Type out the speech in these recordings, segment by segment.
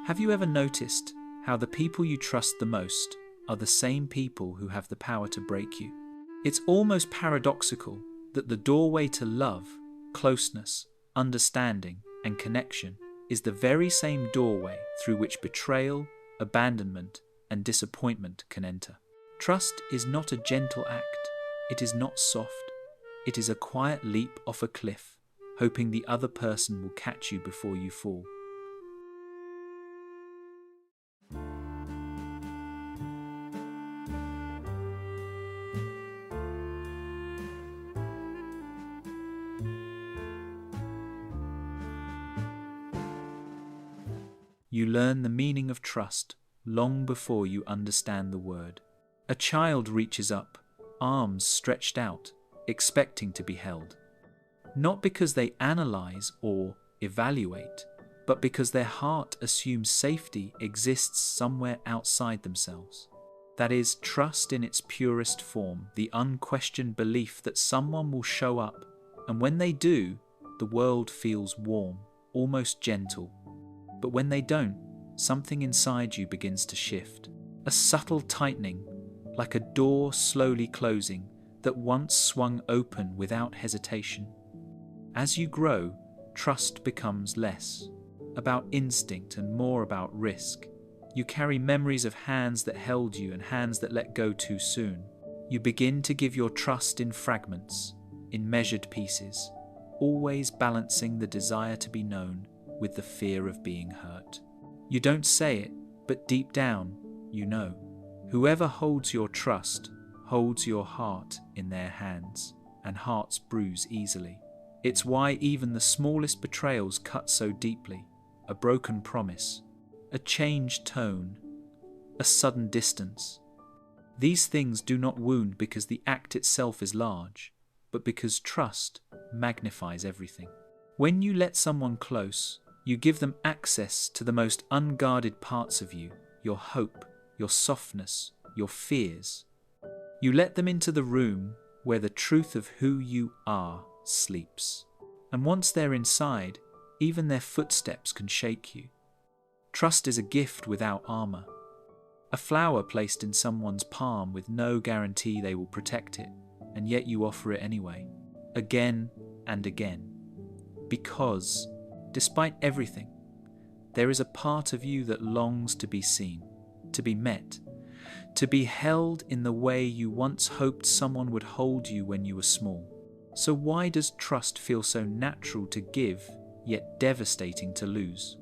Have you ever noticed how the people you trust the most are the same people who have the power to break you? It's almost paradoxical that the doorway to love, closeness, understanding, and connection is the very same doorway through which betrayal, abandonment, and disappointment can enter. Trust is not a gentle act. It is not soft. It is a quiet leap off a cliff, hoping the other person will catch you before you fall. You learn the meaning of trust long before you understand the word. A child reaches up, arms stretched out, expecting to be held. Not because they analyze or evaluate, but because their heart assumes safety exists somewhere outside themselves. That is trust in its purest form, the unquestioned belief that someone will show up, and when they do, the world feels warm, almost gentle. But when they don't, something inside you begins to shift. A subtle tightening, like a door slowly closing that once swung open without hesitation. As you grow, trust becomes less about instinct and more about risk. You carry memories of hands that held you and hands that let go too soon. You begin to give your trust in fragments, in measured pieces, always balancing the desire to be known with the fear of being hurt. You don't say it, but deep down, you know. Whoever holds your trust holds your heart in their hands, and hearts bruise easily. It's why even the smallest betrayals cut so deeply. A broken promise, a changed tone, a sudden distance. These things do not wound because the act itself is large, but because trust magnifies everything. When you let someone close, you give them access to the most unguarded parts of you, your hope, your softness, your fears. You let them into the room where the truth of who you are sleeps. And once they're inside, even their footsteps can shake you. Trust is a gift without armor. A flower placed in someone's palm with no guarantee they will protect it, and yet you offer it anyway, again and again. Because, despite everything, there is a part of you that longs to be seen, to be met, to be held in the way you once hoped someone would hold you when you were small. So why does trust feel so natural to give, yet devastating to lose?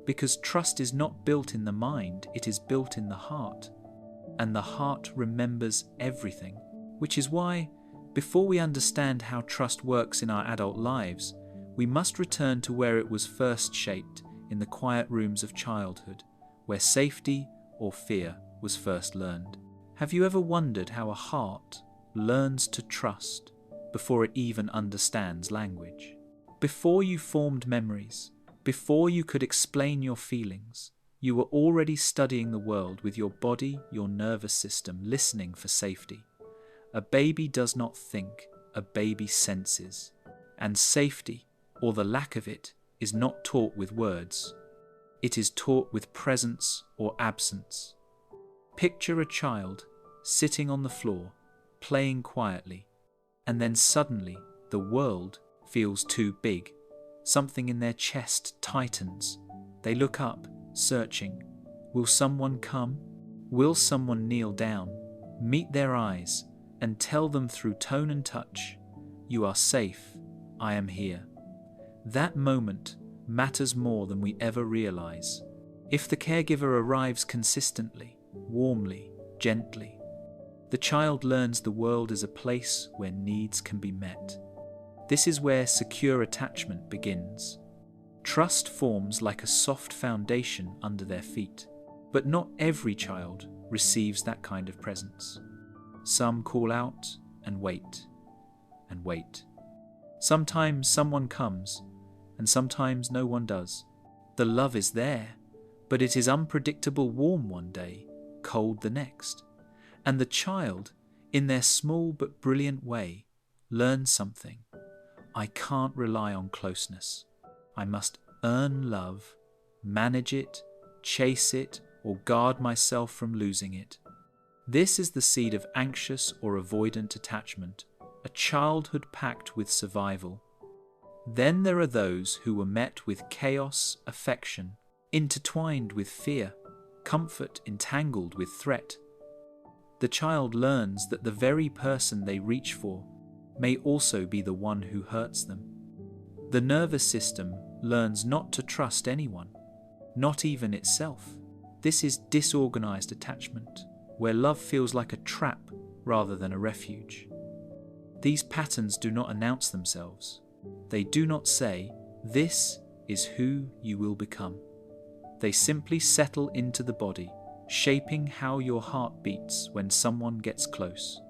Because trust is not built in the mind, it is built in the heart. And the heart remembers everything, which is why, before we understand how trust works in our adult lives, we must return to where it was first shaped, in the quiet rooms of childhood, where safety or fear was first learned. Have you ever wondered how a heart learns to trust before it even understands language? Before you formed memories, before you could explain your feelings, you were already studying the world with your body, your nervous system, listening for safety. A baby does not think, a baby senses. And safety, or the lack of it, is not taught with words. It is taught with presence or absence. Picture a child sitting on the floor, playing quietly, and then suddenly the world feels too big. Something in their chest tightens. They look up, searching. Will someone come? Will someone kneel down, meet their eyes, and tell them through tone and touch, "You are safe, I am here." That moment matters more than we ever realize. If the caregiver arrives consistently, warmly, gently, the child learns the world is a place where needs can be met. This is where secure attachment begins. Trust forms like a soft foundation under their feet, but not every child receives that kind of presence. Some call out and wait, and wait. Sometimes someone comes, and sometimes no one does. The love is there, but it is unpredictable, warm one day, cold the next. And the child, in their small but brilliant way, learns something. I can't rely on closeness. I must earn love, manage it, chase it, or guard myself from losing it. This is the seed of anxious or avoidant attachment, a childhood pact with survival. Then there are those who were met with chaos, affection, intertwined with fear, comfort entangled with threat. The child learns that the very person they reach for may also be the one who hurts them. The nervous system learns not to trust anyone, not even itself. This is disorganized attachment, where love feels like a trap rather than a refuge. These patterns do not announce themselves. They do not say, "This is who you will become." They simply settle into the body, shaping how your heart beats when someone gets close.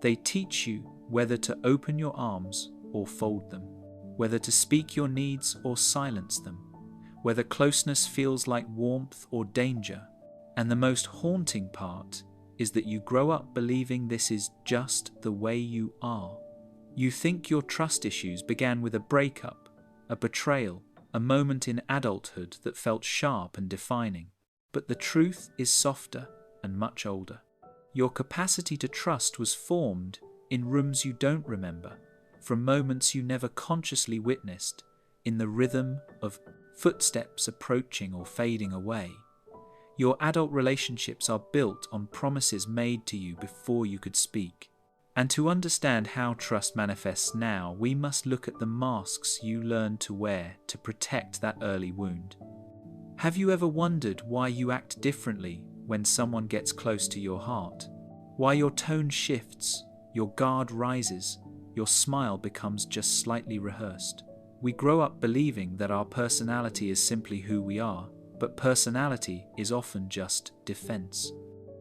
They teach you whether to open your arms or fold them, whether to speak your needs or silence them, whether closeness feels like warmth or danger. And the most haunting part is that you grow up believing this is just the way you are. You think your trust issues began with a breakup, a betrayal, a moment in adulthood that felt sharp and defining. But the truth is softer and much older. Your capacity to trust was formed in rooms you don't remember, from moments you never consciously witnessed, in the rhythm of footsteps approaching or fading away. Your adult relationships are built on promises made to you before you could speak. And to understand how trust manifests now, we must look at the masks you learned to wear to protect that early wound. Have you ever wondered why you act differently when someone gets close to your heart? Why your tone shifts, your guard rises, your smile becomes just slightly rehearsed? We grow up believing that our personality is simply who we are, but personality is often just defense.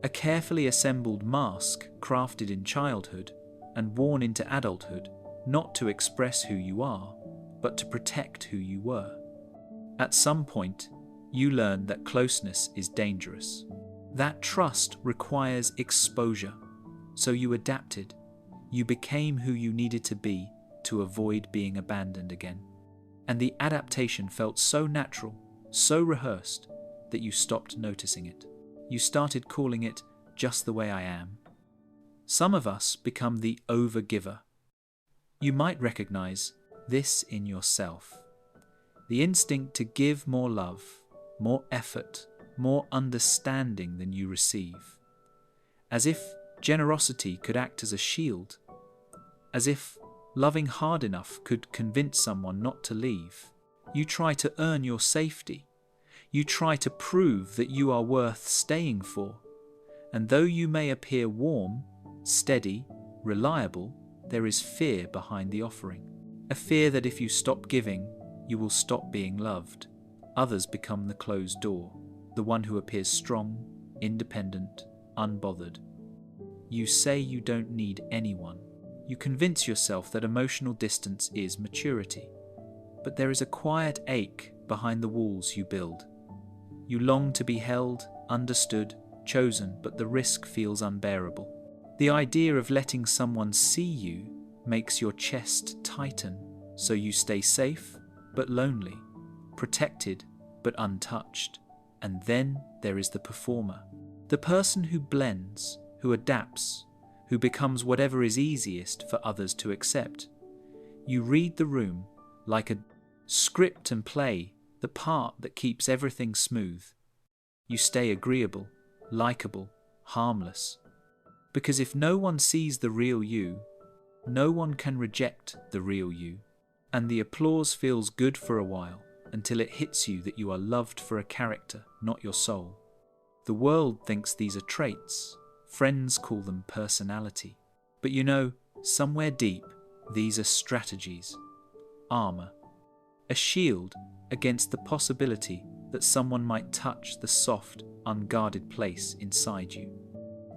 A carefully assembled mask crafted in childhood and worn into adulthood, not to express who you are, but to protect who you were. At some point, you learn that closeness is dangerous. That trust requires exposure. So you adapted. You became who you needed to be to avoid being abandoned again. And the adaptation felt so natural, so rehearsed, that you stopped noticing it. You started calling it just the way I am. Some of us become the overgiver. You might recognize this in yourself. The instinct to give more love, more effort, more understanding than you receive. As if generosity could act as a shield. As if loving hard enough could convince someone not to leave. You try to earn your safety. You try to prove that you are worth staying for. And though you may appear warm, steady, reliable, there is fear behind the offering. A fear that if you stop giving, you will stop being loved. Others become the closed door, the one who appears strong, independent, unbothered. You say you don't need anyone. You convince yourself that emotional distance is maturity. But there is a quiet ache behind the walls you build. You long to be held, understood, chosen, but the risk feels unbearable. The idea of letting someone see you makes your chest tighten, so you stay safe but lonely, protected but untouched. And then there is the performer, the person who blends, who adapts, who becomes whatever is easiest for others to accept. You read the room like a script and play the part that keeps everything smooth. You stay agreeable, likable, harmless. Because if no one sees the real you, no one can reject the real you. And the applause feels good for a while, until it hits you that you are loved for a character, not your soul. The world thinks these are traits. Friends call them personality. But you know, somewhere deep, these are strategies. Armor. A shield against the possibility that someone might touch the soft, unguarded place inside you.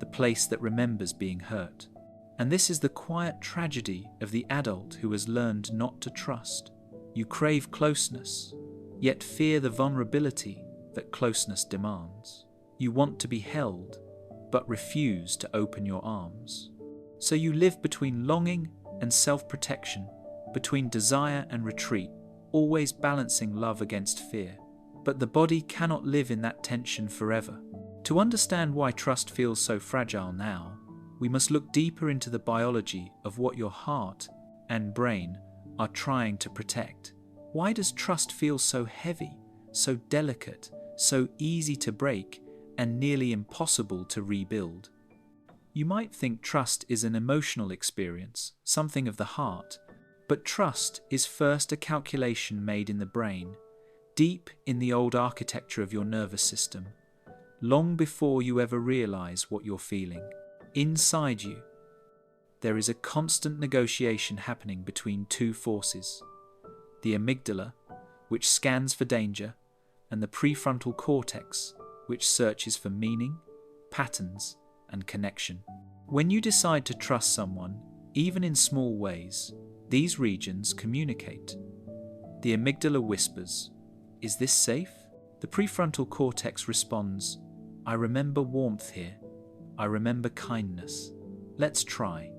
The place that remembers being hurt. And this is the quiet tragedy of the adult who has learned not to trust. You crave closeness, yet fear the vulnerability that closeness demands. You want to be held, but refuse to open your arms. So you live between longing and self-protection, between desire and retreat, always balancing love against fear. but the body cannot live in that tension forever. To understand why trust feels so fragile now, we must look deeper into the biology of what your heart and brain are trying to protect. Why does trust feel so heavy, so delicate, so easy to break, and nearly impossible to rebuild? You might think trust is an emotional experience, something of the heart, but trust is first a calculation made in the brain, deep in the old architecture of your nervous system, long before you ever realize what you're feeling. Inside you, there is a constant negotiation happening between two forces: the amygdala, which scans for danger, and the prefrontal cortex, which searches for meaning, patterns, and connection. When you decide to trust someone, even in small ways, these regions communicate. The amygdala whispers, "Is this safe?" The prefrontal cortex responds, "I remember warmth here. I remember kindness. Let's try."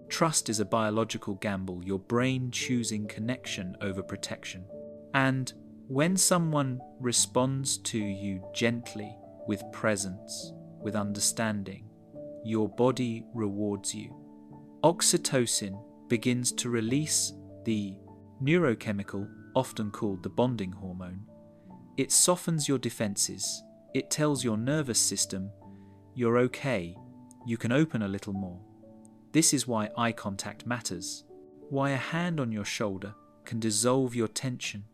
Trust is a biological gamble, your brain choosing connection over protection. And when someone responds to you gently, with presence, with understanding, your body rewards you. Oxytocin begins to release the neurochemical, often called the bonding hormone. It softens your defenses. It tells your nervous system, "You're okay, you can open a little more." This is why eye contact matters, why a hand on your shoulder can dissolve your tension,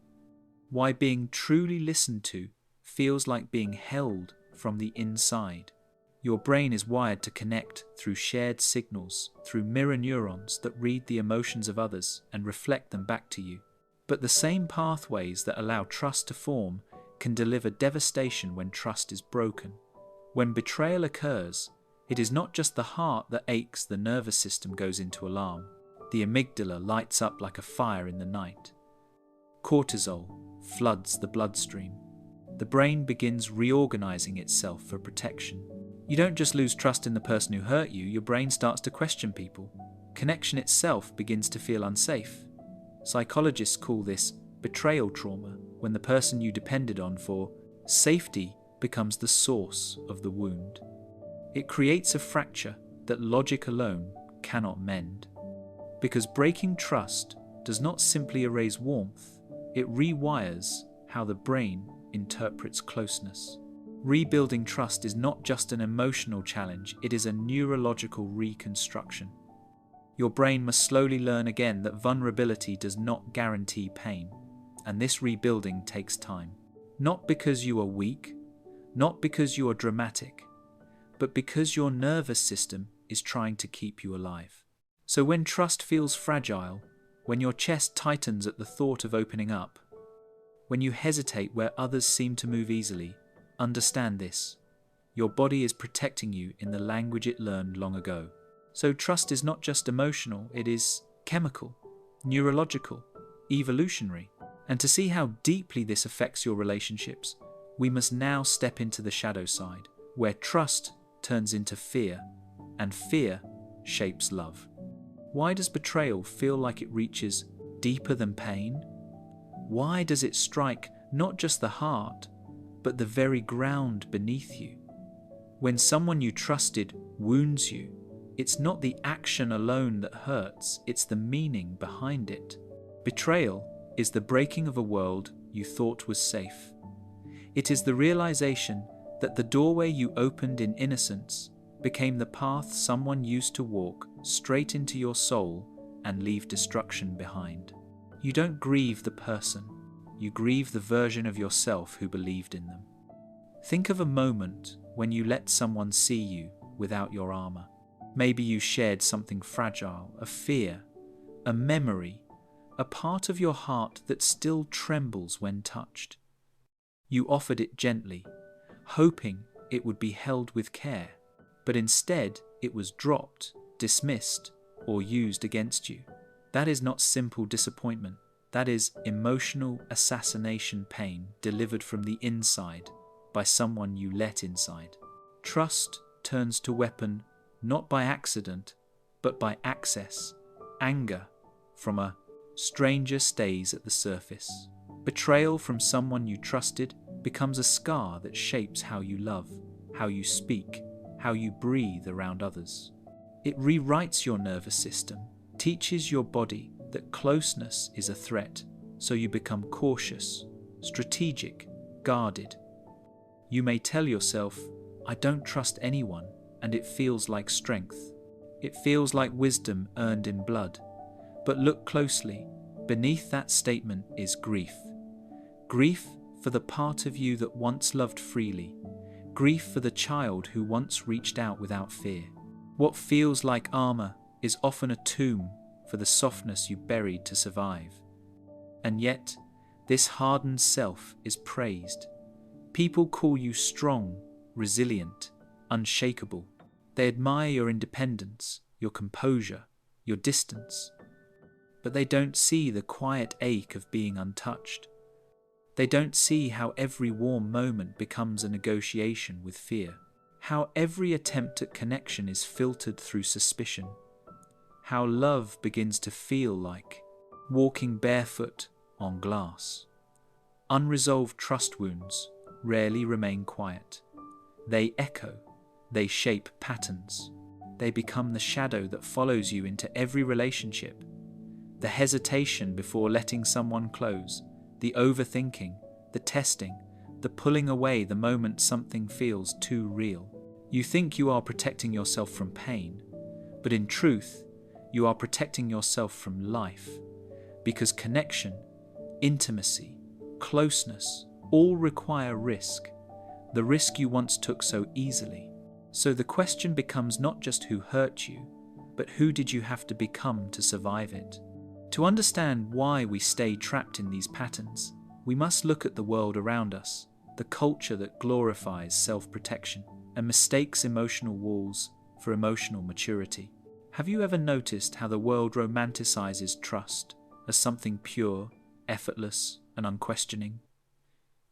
why being truly listened to feels like being held from the inside. Your brain is wired to connect through shared signals, through mirror neurons that read the emotions of others and reflect them back to you. But the same pathways that allow trust to form can deliver devastation when trust is broken. When betrayal occurs, it is not just the heart that aches, the nervous system goes into alarm. The amygdala lights up like a fire in the night. Cortisol floods the bloodstream. The brain begins reorganizing itself for protection. You don't just lose trust in the person who hurt you, your brain starts to question people. Connection itself begins to feel unsafe. Psychologists call this betrayal trauma, when the person you depended on for safety becomes the source of the wound. It creates a fracture that logic alone cannot mend. Because breaking trust does not simply erase warmth, it rewires how the brain interprets closeness. Rebuilding trust is not just an emotional challenge, it is a neurological reconstruction. Your brain must slowly learn again that vulnerability does not guarantee pain, and this rebuilding takes time. Not because you are weak, not because you are dramatic, but because your nervous system is trying to keep you alive. So when trust feels fragile, when your chest tightens at the thought of opening up, when you hesitate where others seem to move easily, understand this: your body is protecting you in the language it learned long ago. So trust is not just emotional, it is chemical, neurological, evolutionary. And to see how deeply this affects your relationships, we must now step into the shadow side, where trust turns into fear, and fear shapes love. Why does betrayal feel like it reaches deeper than pain? Why does it strike not just the heart, but the very ground beneath you? When someone you trusted wounds you, it's not the action alone that hurts, it's the meaning behind it. Betrayal is the breaking of a world you thought was safe. It is the realization that the doorway you opened in innocence became the path someone used to walk straight into your soul and leave destruction behind. You don't grieve the person, you grieve the version of yourself who believed in them. Think of a moment when you let someone see you without your armor. Maybe you shared something fragile, a fear, a memory, a part of your heart that still trembles when touched. You offered it gently, hoping it would be held with care, but instead it was dropped, dismissed, or used against you. That is not simple disappointment. That is emotional assassination pain delivered from the inside by someone you let inside. Trust turns to weapon not by accident, but by access. Anger from a stranger stays at the surface. Betrayal from someone you trusted becomes a scar that shapes how you love, how you speak, how you breathe around others. It rewrites your nervous system, teaches your body that closeness is a threat, so you become cautious, strategic, guarded. You may tell yourself, "I don't trust anyone," and it feels like strength. It feels like wisdom earned in blood. But look closely. Beneath that statement is grief. Grief for the part of you that once loved freely. Grief for the child who once reached out without fear. What feels like armor is often a tomb for the softness you buried to survive. And yet, this hardened self is praised. People call you strong, resilient, unshakable. They admire your independence, your composure, your distance. But they don't see the quiet ache of being untouched. They don't see how every warm moment becomes a negotiation with fear. How every attempt at connection is filtered through suspicion. How love begins to feel like walking barefoot on glass. Unresolved trust wounds rarely remain quiet. They echo, they shape patterns. They become the shadow that follows you into every relationship. The hesitation before letting someone close, the overthinking, the testing, the pulling away the moment something feels too real. You think you are protecting yourself from pain, but in truth, you are protecting yourself from life, because connection, intimacy, closeness all require risk, the risk you once took so easily. So the question becomes not just who hurt you, but who did you have to become to survive it? To understand why we stay trapped in these patterns, we must look at the world around us, the culture that glorifies self-protection and mistakes emotional walls for emotional maturity. Have you ever noticed how the world romanticizes trust as something pure, effortless, and unquestioning?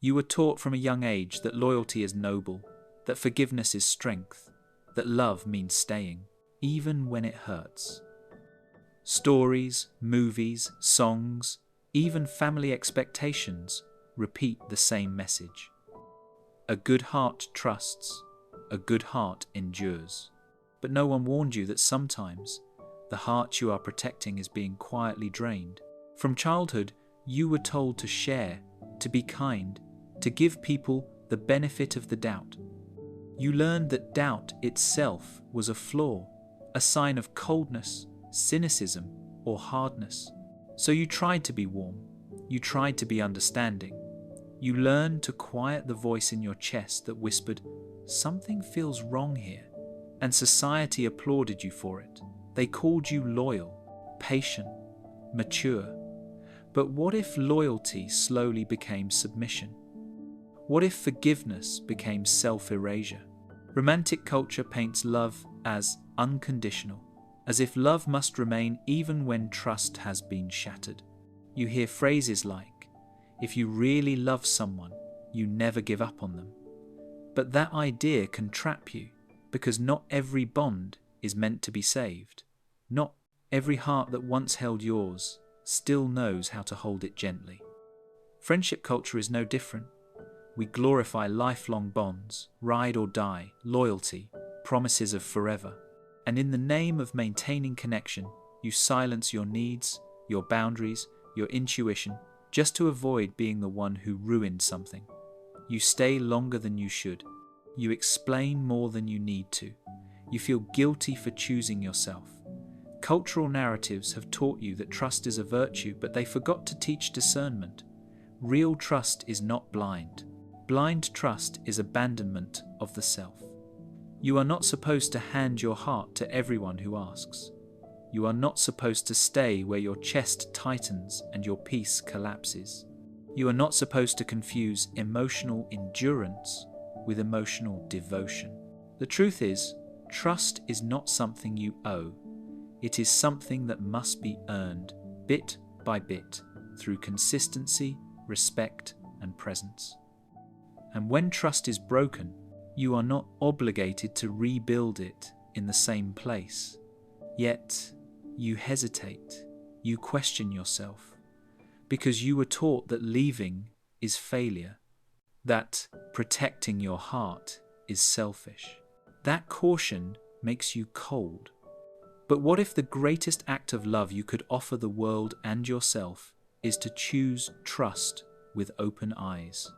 You were taught from a young age that loyalty is noble, that forgiveness is strength, that love means staying, even when it hurts. Stories, movies, songs, even family expectations repeat the same message. A good heart trusts, a good heart endures. But no one warned you that sometimes the heart you are protecting is being quietly drained. From childhood, you were told to share, to be kind, to give people the benefit of the doubt. You learned that doubt itself was a flaw, a sign of coldness, cynicism, or hardness. So you tried to be warm. You tried to be understanding. You learned to quiet the voice in your chest that whispered, "Something feels wrong here." And society applauded you for it. They called you loyal, patient, mature. But what if loyalty slowly became submission? What if forgiveness became self-erasure? Romantic culture paints love as unconditional, as if love must remain even when trust has been shattered. You hear phrases like, "If you really love someone, you never give up on them." But that idea can trap you, because not every bond is meant to be saved. Not every heart that once held yours still knows how to hold it gently. Friendship culture is no different. We glorify lifelong bonds, ride or die, loyalty, promises of forever. And in the name of maintaining connection, you silence your needs, your boundaries, your intuition, just to avoid being the one who ruined something. You stay longer than you should. You explain more than you need to. You feel guilty for choosing yourself. Cultural narratives have taught you that trust is a virtue, but they forgot to teach discernment. Real trust is not blind. Blind trust is abandonment of the self. You are not supposed to hand your heart to everyone who asks. You are not supposed to stay where your chest tightens and your peace collapses. You are not supposed to confuse emotional endurance with emotional devotion. The truth is, trust is not something you owe. It is something that must be earned, bit by bit, through consistency, respect, and presence. And when trust is broken, you are not obligated to rebuild it in the same place. Yet, you hesitate, you question yourself, because you were taught that leaving is failure, that protecting your heart is selfish. That caution makes you cold. But what if the greatest act of love you could offer the world and yourself is to choose trust with open eyes?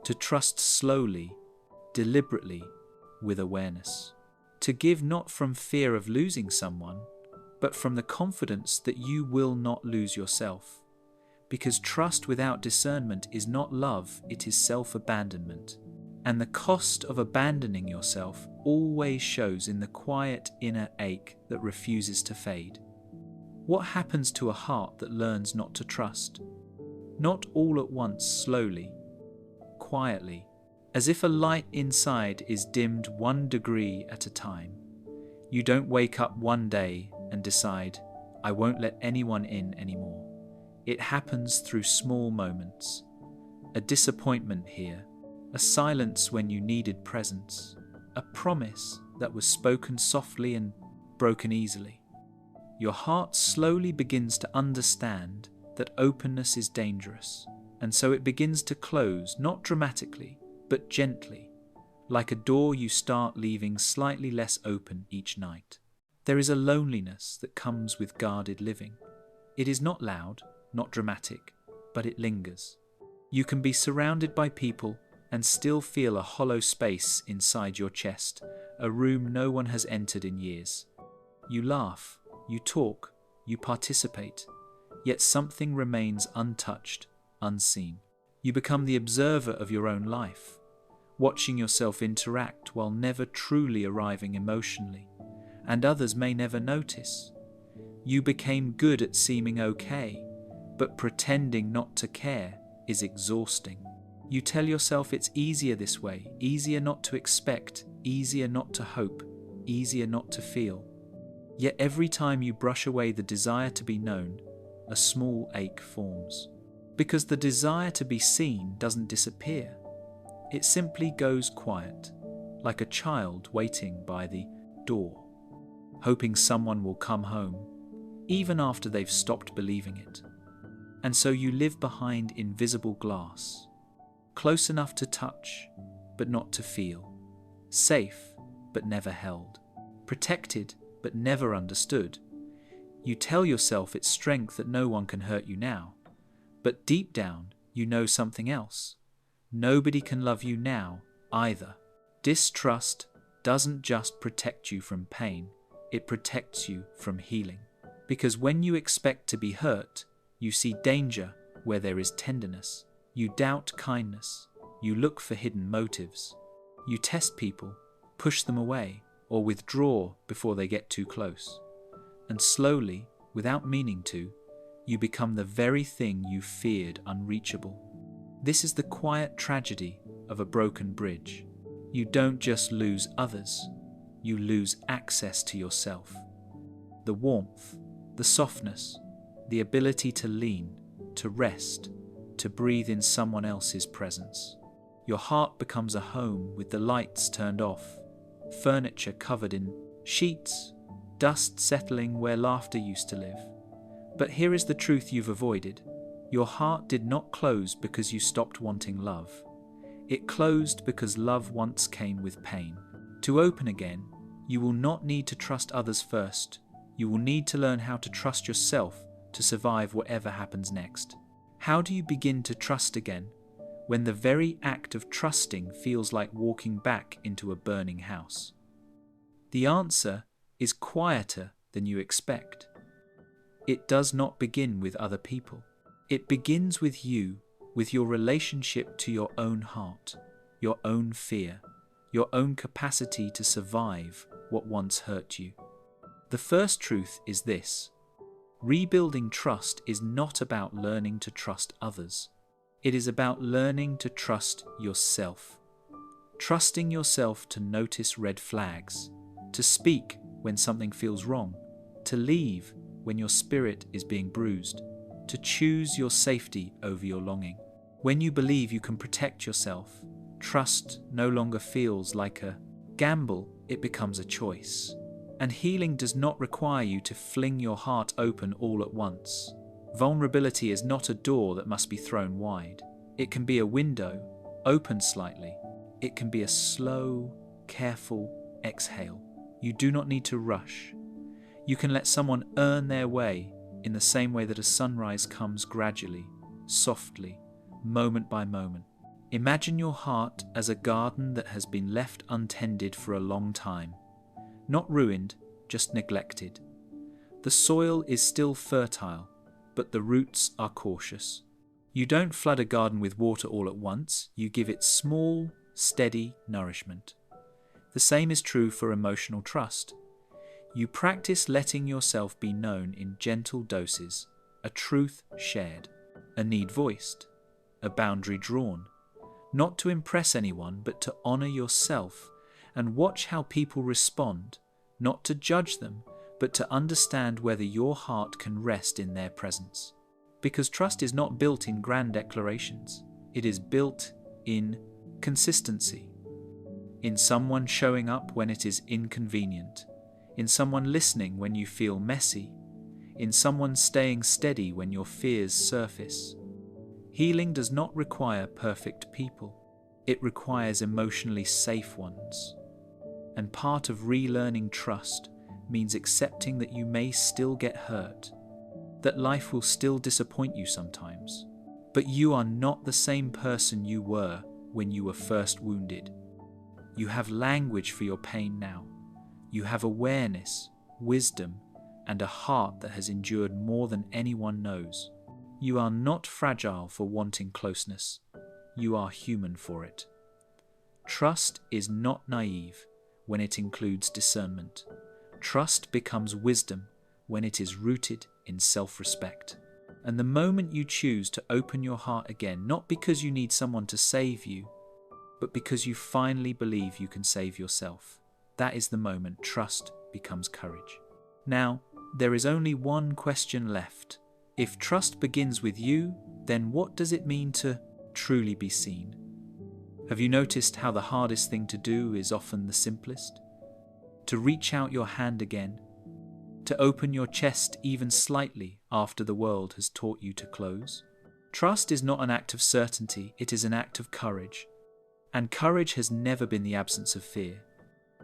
To trust slowly, deliberately, with awareness. To give not from fear of losing someone, but from the confidence that you will not lose yourself. Because trust without discernment is not love, it is self-abandonment. And the cost of abandoning yourself always shows in the quiet inner ache that refuses to fade. What happens to a heart that learns not to trust? Not all at once, slowly, quietly, as if a light inside is dimmed 1 degree at a time. You don't wake up one day and decide, I won't let anyone in anymore. It happens through small moments. A disappointment here, a silence when you needed presence, a promise that was spoken softly and broken easily. Your heart slowly begins to understand that openness is dangerous, and so it begins to close, not dramatically, but gently, like a door you start leaving slightly less open each night. There is a loneliness that comes with guarded living. It is not loud, not dramatic, but it lingers. You can be surrounded by people and still feel a hollow space inside your chest, a room no one has entered in years. You laugh, you talk, you participate, yet something remains untouched, unseen. You become the observer of your own life, watching yourself interact while never truly arriving emotionally, and others may never notice. You became good at seeming okay, but pretending not to care is exhausting. You tell yourself it's easier this way, easier not to expect, easier not to hope, easier not to feel. Yet every time you brush away the desire to be known, a small ache forms. Because the desire to be seen doesn't disappear. It simply goes quiet, like a child waiting by the door, hoping someone will come home, even after they've stopped believing it. And so you live behind invisible glass, close enough to touch, but not to feel, safe, but never held, protected, but never understood. You tell yourself it's strength that no one can hurt you now, but deep down you know something else. Nobody can love you now either. Distrust doesn't just protect you from pain, it protects you from healing. Because when you expect to be hurt, you see danger where there is tenderness. You doubt kindness. You look for hidden motives. You test people, push them away, or withdraw before they get too close. And slowly, without meaning to, you become the very thing you feared unreachable. This is the quiet tragedy of a broken bridge. You don't just lose others, you lose access to yourself. The warmth, the softness, the ability to lean, to rest, to breathe in someone else's presence. Your heart becomes a home with the lights turned off, furniture covered in sheets, dust settling where laughter used to live. But here is the truth you've avoided. Your heart did not close because you stopped wanting love. It closed because love once came with pain. To open again, you will not need to trust others first. You will need to learn how to trust yourself to survive whatever happens next. How do you begin to trust again when the very act of trusting feels like walking back into a burning house? The answer is quieter than you expect. It does not begin with other people. It begins with you, with your relationship to your own heart, your own fear, your own capacity to survive what once hurt you. The first truth is this: rebuilding trust is not about learning to trust others. It is about learning to trust yourself. Trusting yourself to notice red flags, to speak when something feels wrong, to leave when your spirit is being bruised, to choose your safety over your longing. When you believe you can protect yourself, trust no longer feels like a gamble, it becomes a choice. And healing does not require you to fling your heart open all at once. Vulnerability is not a door that must be thrown wide. It can be a window, opened slightly. It can be a slow, careful exhale. You do not need to rush. You can let someone earn their way in the same way that a sunrise comes gradually, softly, moment by moment. Imagine your heart as a garden that has been left untended for a long time. Not ruined, just neglected. The soil is still fertile, but the roots are cautious. You don't flood a garden with water all at once, you give it small, steady nourishment. The same is true for emotional trust. You practice letting yourself be known in gentle doses, a truth shared, a need voiced, a boundary drawn, not to impress anyone but to honor yourself and watch how people respond, not to judge them, but to understand whether your heart can rest in their presence. Because trust is not built in grand declarations. It is built in consistency. In someone showing up when it is inconvenient. In someone listening when you feel messy. In someone staying steady when your fears surface. Healing does not require perfect people. It requires emotionally safe ones. And part of relearning trust means accepting that you may still get hurt, that life will still disappoint you sometimes, but you are not the same person you were when you were first wounded. You have language for your pain now. You have awareness, wisdom, and a heart that has endured more than anyone knows. You are not fragile for wanting closeness. You are human for it. Trust is not naive when it includes discernment. Trust becomes wisdom when it is rooted in self-respect. And the moment you choose to open your heart again, not because you need someone to save you, but because you finally believe you can save yourself, that is the moment trust becomes courage. Now, there is only one question left. If trust begins with you, then what does it mean to truly be seen? Have you noticed how the hardest thing to do is often the simplest? To reach out your hand again, to open your chest even slightly after the world has taught you to close. Trust is not an act of certainty, it is an act of courage. And courage has never been the absence of fear.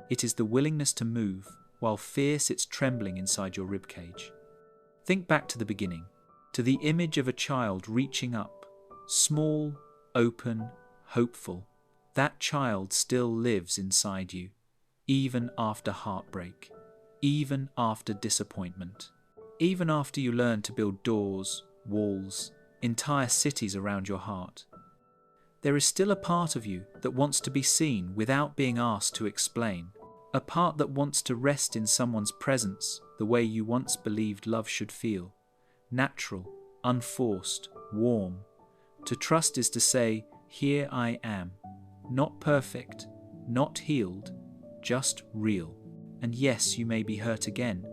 It is the willingness to move while fear sits trembling inside your ribcage. Think back to the beginning, to the image of a child reaching up, small, open, hopeful. That child still lives inside you, even after heartbreak, even after disappointment, even after you learn to build doors, walls, entire cities around your heart. There is still a part of you that wants to be seen without being asked to explain, a part that wants to rest in someone's presence the way you once believed love should feel, natural, unforced, warm. To trust is to say, here I am, not perfect, not healed, just real. And yes, you may be hurt again.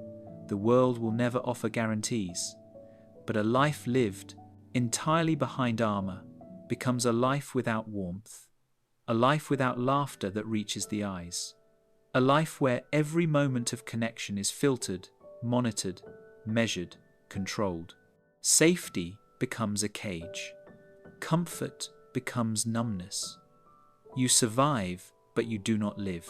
The world will never offer guarantees. But a life lived entirely behind armor becomes a life without warmth, a life without laughter that reaches the eyes, a life where every moment of connection is filtered, monitored, measured, controlled. Safety becomes a cage. Comfort becomes numbness. You survive, but you do not live.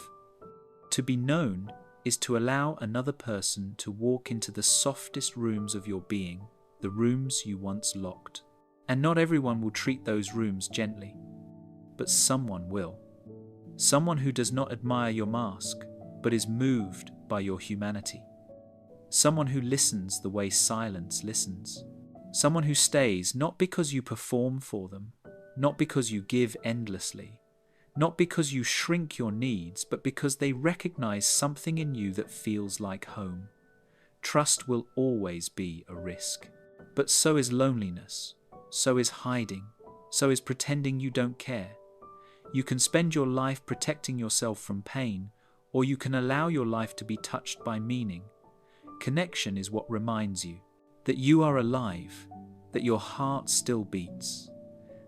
To be known is to allow another person to walk into the softest rooms of your being, the rooms you once locked. And not everyone will treat those rooms gently, but someone will. Someone who does not admire your mask, but is moved by your humanity. Someone who listens the way silence listens. Someone who stays not because you perform for them, not because you give endlessly, not because you shrink your needs, but because they recognize something in you that feels like home. Trust will always be a risk, but so is loneliness, so is hiding, so is pretending you don't care. You can spend your life protecting yourself from pain, or you can allow your life to be touched by meaning. Connection is what reminds you that you are alive, that your heart still beats,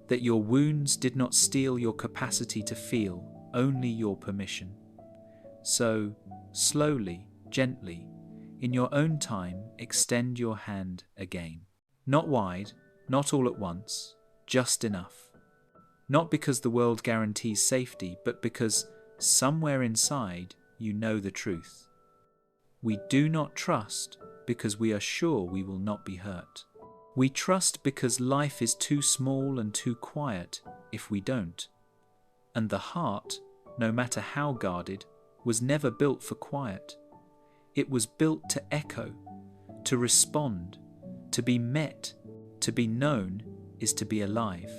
that your wounds did not steal your capacity to feel, only your permission. So, slowly, gently, in your own time, extend your hand again. Not wide, not all at once, just enough. Not because the world guarantees safety, but because somewhere inside you know the truth. We do not trust because we are sure we will not be hurt. We trust because life is too small and too quiet if we don't. And the heart, no matter how guarded, was never built for quiet. It was built to echo, to respond, to be met. To be known is to be alive.